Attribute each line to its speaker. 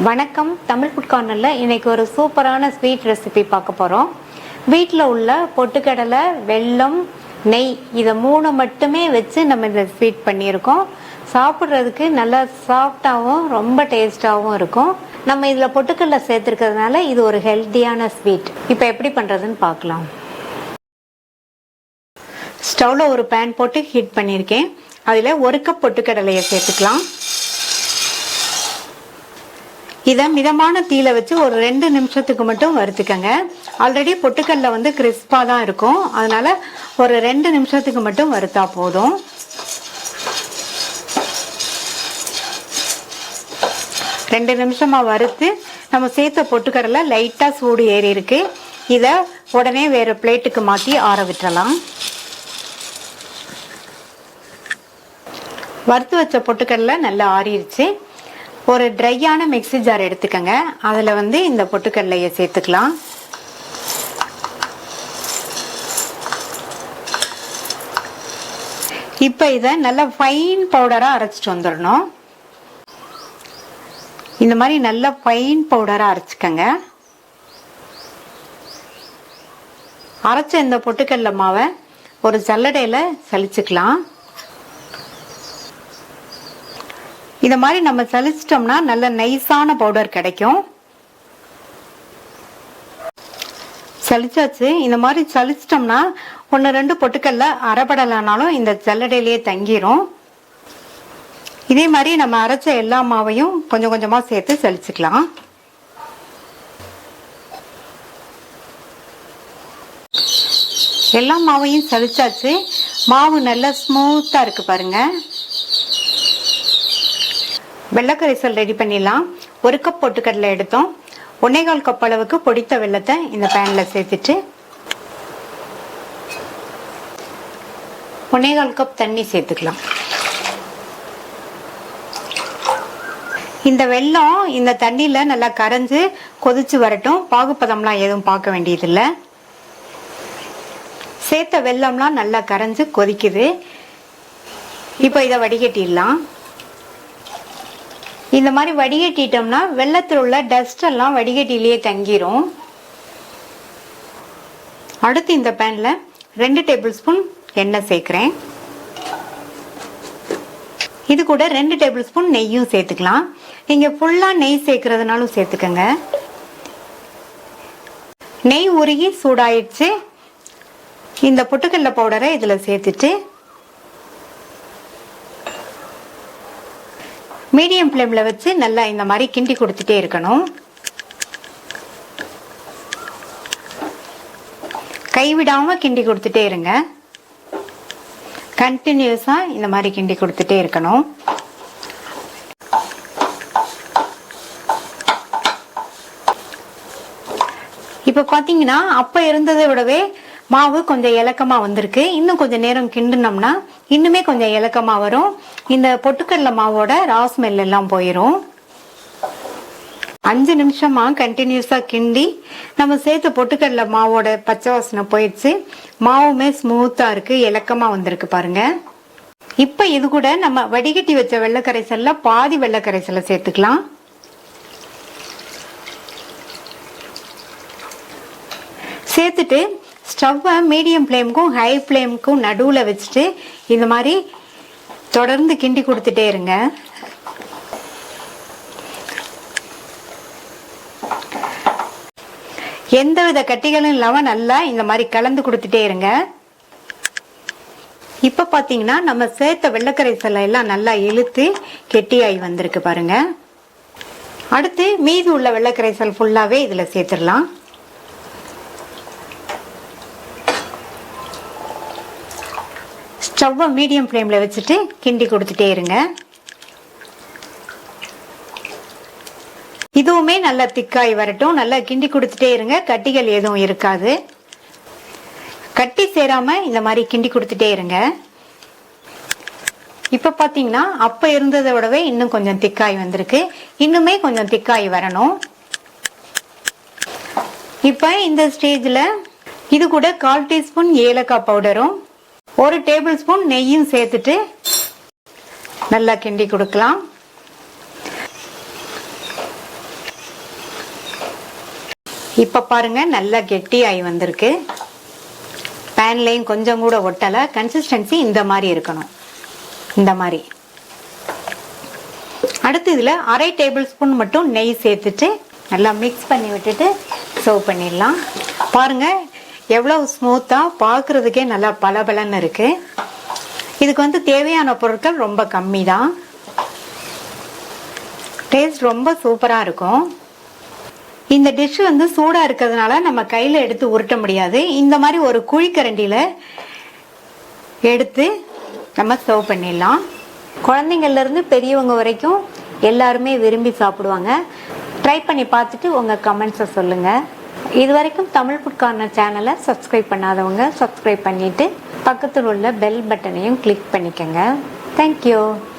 Speaker 1: வணக்கம். தமிழ் ஃபுட் கார்னர்ல இன்னைக்கு ஒரு சூப்பரான ஸ்வீட் ரெசிபி பார்க்க போறோம். வீட்டில் உள்ள பொட்டுக்கடலை, வெல்லம், நெய் இதை மூணு மட்டுமே வச்சு நம்ம இந்த ஸ்வீட் பண்ணியிருக்கோம். சாப்பிட்றதுக்கு நல்லா சாஃப்டாகவும் ரொம்ப டேஸ்டாகவும் இருக்கும். நம்ம இதில் பொட்டுக்கடலை சேர்த்துருக்கிறதுனால இது ஒரு ஹெல்த்தியான ஸ்வீட். இப்போ எப்படி பண்ணுறதுன்னு பார்க்கலாம். ஸ்டவ்வில் ஒரு பேன் போட்டு ஹீட் பண்ணியிருக்கேன். அதில் 1 கப் பொட்டுக்கடலையை சேர்த்துக்கலாம். இதை மிதமான தீயில வச்சு ஒரு 2 நிமிஷத்துக்கு மட்டும் வறுத்துக்கங்க. ஆல்ரெடி பொட்டுக்கடலை கிறிஸ்பா தான் இருக்கும், அதனால ஒரு 2 நிமிஷத்துக்கு மட்டும் வறுத்தா போதும். ரெண்டு நிமிஷமா வறுத்து நம்ம சேர்த்த பொட்டுக்கடலை லைட்டா சூடு ஏறி இருக்கு. இதை உடனே வேற பிளேட்டுக்கு மாற்றி ஆற விட்டுறலாம். வறுத்து வச்ச பொட்டுக்கடலை நல்லா ஆறிடுச்சு. ஒரு ட்ரையான மிக்ஸி ஜார் எடுத்துக்கங்க. அதில் இந்த பொட்டுக்கடலையை சேர்த்துக்கலாம். இப்போ இதை நல்லா ஃபைன் பவுடராக அரைச்சிட்டு வந்துடணும். இந்த மாதிரி நல்லா ஃபைன் பவுடராக அரைச்சிக்கங்க. அரைச்ச இந்த பொட்டுக்கடலை மாவை ஒரு ஜல்லடையில் சலிச்சுக்கலாம். இந்த மாதிரி நம்ம சலிச்சிட்டோம்னா நல்ல நைஸான பவுடர் கிடைக்கும். சலிச்சாச்சு. இந்த மாதிரி சலிச்சிட்டோம்னா 1-2 பொட்டுக்கடலை அரைப்படலைனாலும் இந்த ஜல்லடையிலேயே தங்கிரும். இதே மாதிரி நம்ம அரைச்ச எல்லா மாவையும் கொஞ்சம் கொஞ்சமா சேர்த்து சலிச்சுக்கலாம். எல்லா மாவையும் சலிச்சாச்சு. மாவு நல்லா ஸ்மூத்தா இருக்கு பாருங்க. வெள்ளக்கரைசல் ரெடி பண்ணிடலாம். 1 கப் பொட்டுக்கடலை எடுத்தோம். 1.25 கப் அளவுக்கு பொடித்த வெள்ளத்தை இந்த பேன்ல சேர்த்துட்டு 1.25 கப் தண்ணி சேர்த்துக்கலாம். இந்த வெல்லம் இந்த தண்ணியில நல்லா கரைஞ்சு கொதிச்சு வரட்டும். பாகுப்பதம்லாம் எதுவும் பார்க்க வேண்டியதில்லை. சேர்த்த வெல்லம்லாம் நல்லா கரைஞ்சு கொதிக்குது. இப்போ இதை வடிகட்டிடலாம். இந்த மாதிரி வடிகட்டிட்டோம்னா வெள்ளத்தில் உள்ள டஸ்ட் எல்லாம் வடிகட்டிலேயே தங்கிரும். அடுத்து இந்த பேன்ல 2 டேபிள் ஸ்பூன் எண்ணெய் சேர்க்கிறேன். இது கூட 2 டேபிள் ஸ்பூன் நெய்யும் சேர்த்துக்கலாம். நீங்க ஃபுல்லா நெய் சேர்க்கறதுனாலும் சேர்த்துக்கங்க. நெய் உருகி சூடாயிடுச்சு. இந்த பொட்டுக்கடலை பவுடரை இதுல சேர்த்துட்டு மீடியம் ஃப்ளேம்ல வச்சு நல்லா இந்த மாதிரி கிண்டி கொடுத்துட்டே இருக்கணும். கைவிடாம கிண்டி கொடுத்துட்டே இருங்க. கண்டினியூஸா இந்த மாதிரி கிண்டி கொடுத்துட்டே இருக்கணும். இப்ப பாத்தீங்கன்னா அப்ப இருந்ததை விடவே மாவு கொஞ்சம் இலக்கமா வந்திருக்கு. இன்னும் கொஞ்சம் நேரம் கிண்டினோம்னா இன்னுமே கொஞ்சம் இலக்கமா வரும். இந்த பொட்டுக்கடலை மாவோட ரா ஸ்மெல் எல்லாம் போயிரும். 5 நிமிஷமா கண்டினியூஸா கிண்டி நம்ம சேர்த்த பொட்டுக்கடலை மாவோட பச்சை வாசனை போயிடுச்சு. மாவுமே ஸ்மூத்தா இருக்கு, இலக்கமா வந்திருக்கு பாருங்க. இப்ப இது கூட நம்ம வடிகட்டி வச்ச வெள்ளக்கரைசல்ல பாதி வெள்ளக்கரைசலை சேர்த்துக்கலாம். சேர்த்துட்டு ஸ்டவ்வை மீடியம் ஃப்ளேமுக்கும் ஹை ஃப்ளேமுக்கும் நடுவில் வச்சுட்டு இந்த மாதிரி தொடர்ந்து கிண்டி கொடுத்துட்டே இருங்க. எந்தவித கட்டிகளும் இல்லாம நல்லா இந்த மாதிரி கலந்து கொடுத்துட்டே இருங்க. இப்ப பாத்தீங்கன்னா நம்ம சேர்த்த வெள்ளக்கரைசலை எல்லாம் நல்லா இழுத்து கெட்டியாகி வந்திருக்கு பாருங்க. அடுத்து மீதி உள்ள வெள்ளக்கரைசல் ஃபுல்லாவே இதுல சேர்த்துடலாம். ஸ்டவ்வை மீடியம் ஃப்ளேம்ல வச்சுட்டு கிண்டி கொடுத்துட்டே இருங்க. இதுவுமே நல்லா திக்காய் வரட்டும். நல்லா கிண்டி கொடுத்துட்டே இருங்க. கட்டிகள் எதுவும் இருக்காது. கட்டி சேராம இந்த மாதிரி கிண்டி கொடுத்துட்டே இருங்க. இப்ப பாத்தீங்கன்னா அப்ப இருந்ததை விடவே இன்னும் கொஞ்சம் திக்காய் வந்திருக்கு. இன்னுமே கொஞ்சம் திக்காய் வரணும். இப்ப இந்த ஸ்டேஜ்ல இது கூட 1/4 டீஸ்பூன் ஏலக்காய் பவுடரும் 1 டேபிள் ஸ்பூன் நெய்யும் சேர்த்துட்டு நல்லா கிண்டி கொடுக்கலாம். இப்போ பாருங்க நல்லா கெட்டியாகி வந்திருக்கு. பேன்லையும் கொஞ்சம் கூட ஒட்டலை. கன்சிஸ்டன்சி இந்த மாதிரி இருக்கணும். இந்த மாதிரி. அடுத்து இதில் அரை டேபிள் ஸ்பூன் மட்டும் நெய் சேர்த்துட்டு நல்லா மிக்ஸ் பண்ணி விட்டுட்டு சர்வ் பண்ணிடலாம். பாருங்க எவ்வளவு ஸ்மூத்தாக, பார்க்குறதுக்கே நல்லா பளபளன்னு இருக்கு. இதுக்கு தேவையான பொருட்கள் ரொம்ப கம்மி தான். டேஸ்ட் ரொம்ப சூப்பராக இருக்கும். இந்த டிஷ் சூடாக இருக்கிறதுனால நம்ம கையில் எடுத்து உருட்ட முடியாது. இந்த மாதிரி ஒரு குழிக்கரண்டியில் எடுத்து நம்ம சர்வ் பண்ணிடலாம். குழந்தைங்கள்லேருந்து பெரியவங்க வரைக்கும் எல்லாருமே விரும்பி சாப்பிடுவாங்க. ட்ரை பண்ணி பார்த்துட்டு உங்கள் கமெண்ட்ஸை சொல்லுங்கள். இது வரைக்கும் தமிழ் ஃபுட் கார்னர் சேனலை சப்ஸ்கிரைப் பண்ணாதவங்க சப்ஸ்கிரைப் பண்ணிவிட்டு பக்கத்தில் உள்ள பெல் பட்டனையும் கிளிக் பண்ணிக்கோங்க. தேங்க்யூ.